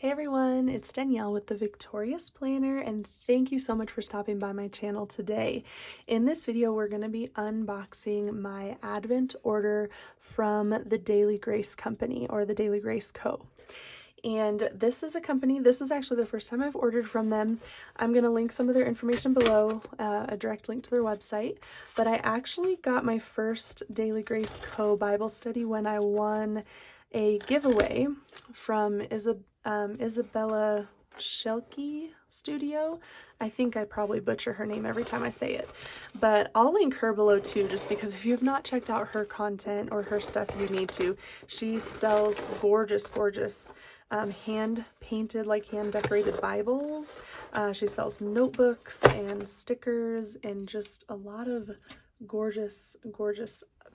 Hey everyone, it's Danielle with the Victorious Planner, and thank you so much for stopping by my channel today. In this video, we're going to be unboxing my Advent order from the Daily Grace Company, or the Daily Grace Co. And this is a company, this is actually the first time I've ordered from them. I'm going to link some of their information below, a direct link to their website. But I actually got my first Daily Grace Co. Bible study when I won a giveaway from Isabella Shelke Studio. I think I probably butcher her name every time I say it, but I'll link her below too, just because if you have not checked out her content or her stuff, you need to. She sells gorgeous hand painted, like hand decorated Bibles. She sells notebooks and stickers and just a lot of gorgeous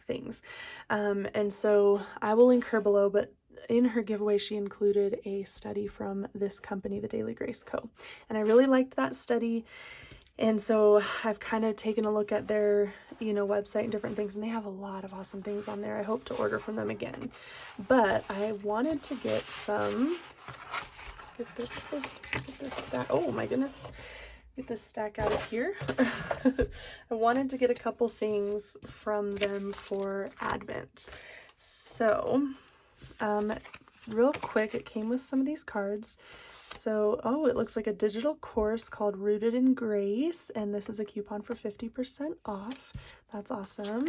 things. And so I will link her below, but in her giveaway, she included a study from this company, the Daily Grace Co. And I really liked that study. And so I've kind of taken a look at their, website and different things, and they have a lot of awesome things on there. I hope to order from them again. But I wanted to get some, let's get this stack. Oh my goodness. Get this stack out of here. I wanted to get a couple things from them for Advent. So, real quick, it came with some of these cards. So, it looks like a digital course called Rooted in Grace, and this is a coupon for 50% off. That's awesome.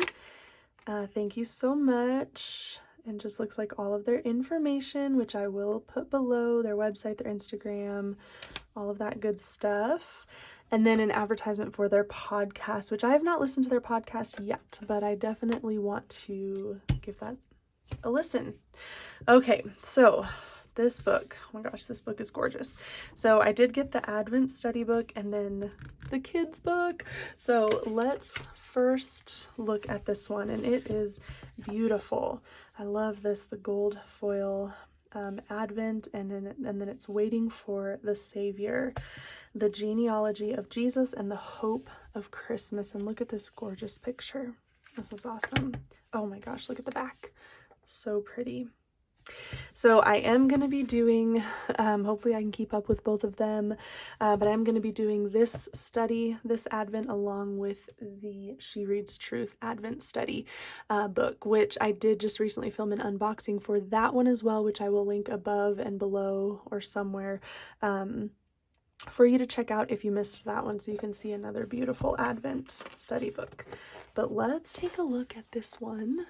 Thank you so much. And just looks like all of their information, which I will put below, their website, their Instagram, all of that good stuff. And then an advertisement for their podcast, which I have not listened to their podcast yet, but I definitely want to give that a listen. Okay, so this book, oh my gosh, this book is gorgeous. So I did get the Advent study book and then the kids book. So let's first look at this one, and it is beautiful. I love this, the gold foil Advent, and then it's waiting for the Savior, the genealogy of Jesus and the hope of Christmas. And look at this gorgeous picture. This is awesome. Oh my gosh, look at the back. So pretty. So I am going to be doing, hopefully I can keep up with both of them, but I'm going to be doing this study, this Advent, along with the She Reads Truth Advent study book, which I did just recently film an unboxing for that one as well, which I will link above and below or somewhere for you to check out if you missed that one, so you can see another beautiful Advent study book. But let's take a look at this one.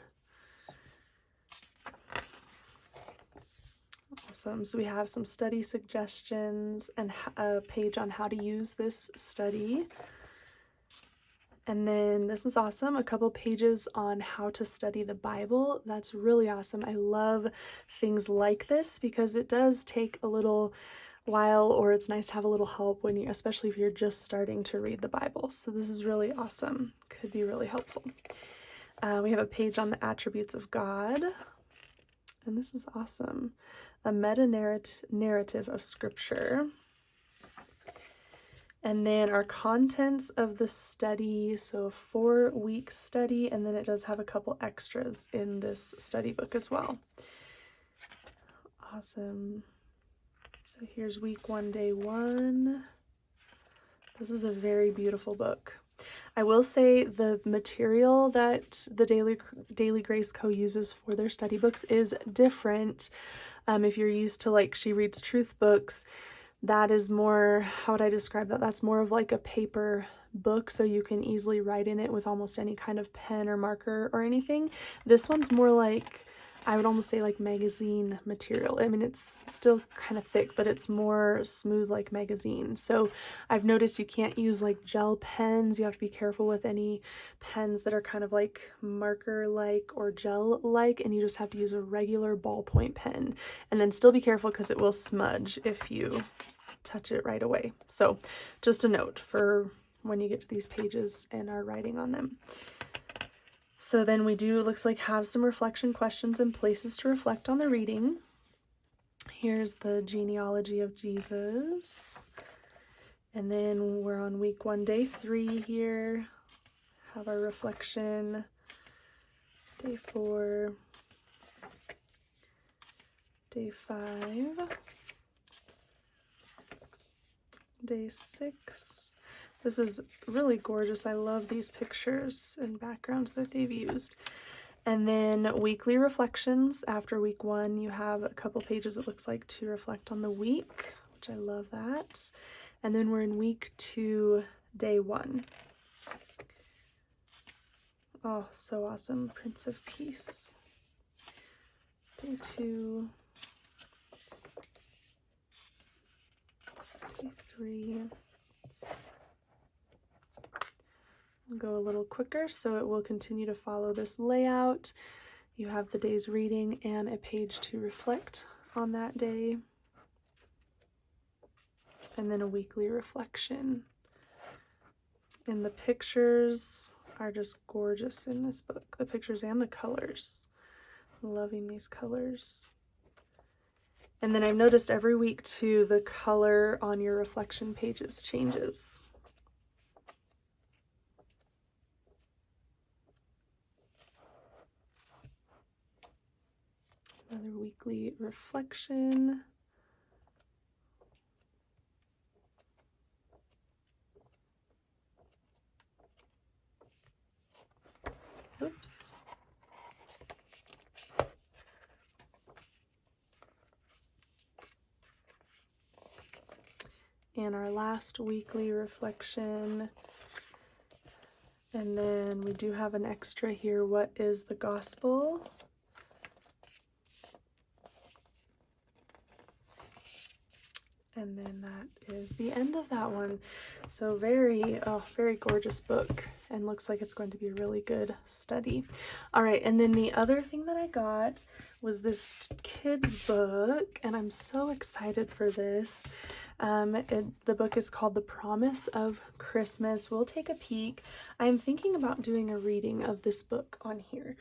Awesome. So we have some study suggestions and a page on how to use this study. And then this is awesome, a couple pages on how to study the Bible. That's really awesome. I love things like this because it does take a little while, or it's nice to have a little help when you, especially if you're just starting to read the Bible. So this is really awesome. Could be really helpful. We have a page on the attributes of God. And this is awesome. A meta-narrative of Scripture. And then our contents of the study, so a 4-week study, and then it does have a couple extras in this study book as well. Awesome. So here's week 1, day 1. This is a very beautiful book. I will say the material that the Daily Grace Co. uses for their study books is different. If you're used to like She Reads Truth books, that is more, how would I describe that? That's more of like a paper book, so you can easily write in it with almost any kind of pen or marker or anything. This one's more like, I would almost say like magazine material. I mean, it's still kind of thick, but it's more smooth like magazine. So I've noticed you can't use like gel pens. You have to be careful with any pens that are kind of like marker-like or gel-like, and you just have to use a regular ballpoint pen. And then still be careful because it will smudge if you touch it right away. So just a note for when you get to these pages and are writing on them. So then we do, looks like, have some reflection questions and places to reflect on the reading. Here's the genealogy of Jesus. And then we're on week 1, day 3 here. Have our reflection. Day 4. Day 5. day 6. This is really gorgeous. I love these pictures and backgrounds that they've used. And then weekly reflections. After week 1, you have a couple pages, it looks like, to reflect on the week, which I love that. And then we're in week 2, day 1. Oh, so awesome. Prince of Peace. Day 2. Day 3. I'll go a little quicker so it will continue to follow this layout. You have the day's reading and a page to reflect on that day. And then a weekly reflection. And the pictures are just gorgeous in this book. The pictures and the colors. Loving these colors. And then I've noticed every week too, the color on your reflection pages changes. Another weekly reflection. Oops. And our last weekly reflection. And then we do have an extra here. What is the gospel? And then that is the end of that one. So very gorgeous book, and looks like it's going to be a really good study. All right, and then the other thing that I got was this kids book, and I'm so excited for this. The book is called The Promise of Christmas. We'll take a peek. I'm thinking about doing a reading of this book on here.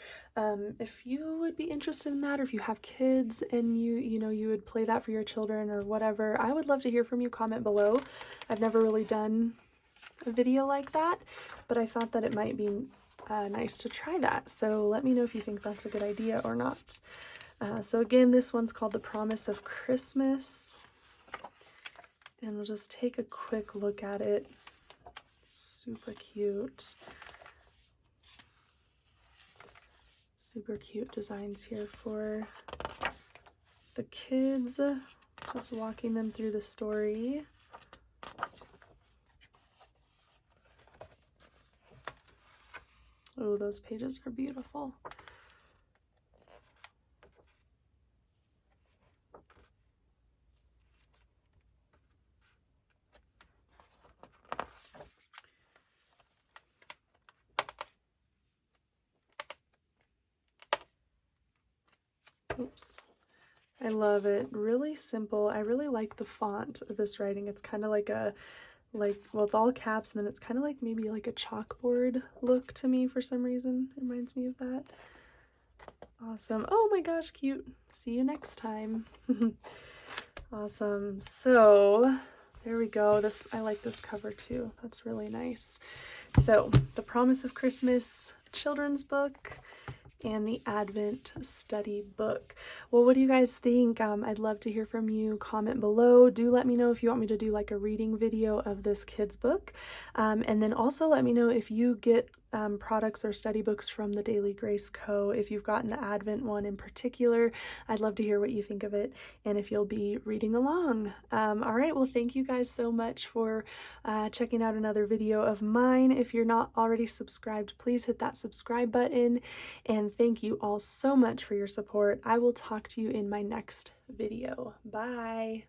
If you would be interested in that, or if you have kids and you would play that for your children or whatever, I would love to hear from you. Comment below. I've never really done a video like that, but I thought that it might be nice to try that. So let me know if you think that's a good idea or not. So again, this one's called The Promise of Christmas. And we'll just take a quick look at it. Super cute. Super cute designs here for the kids. Just walking them through the story. Oh, those pages are beautiful. Oops. I love it. Really simple. I really like the font of this writing. It's kind of like well, it's all caps, and then it's kind of like maybe like a chalkboard look to me for some reason. It reminds me of that. Awesome. Oh my gosh, cute. See you next time. Awesome. So there we go. I like this cover too. That's really nice. So The Promise of Christmas children's book and the Advent study book. Well, what do you guys think? I'd love to hear from you. Comment below. Do let me know if you want me to do like a reading video of this kids book. And then also let me know if you get products or study books from the Daily Grace Co. If you've gotten the Advent one in particular, I'd love to hear what you think of it and if you'll be reading along. All right, well, thank you guys so much for checking out another video of mine. If you're not already subscribed, please hit that subscribe button, and thank you all so much for your support. I will talk to you in my next video. Bye.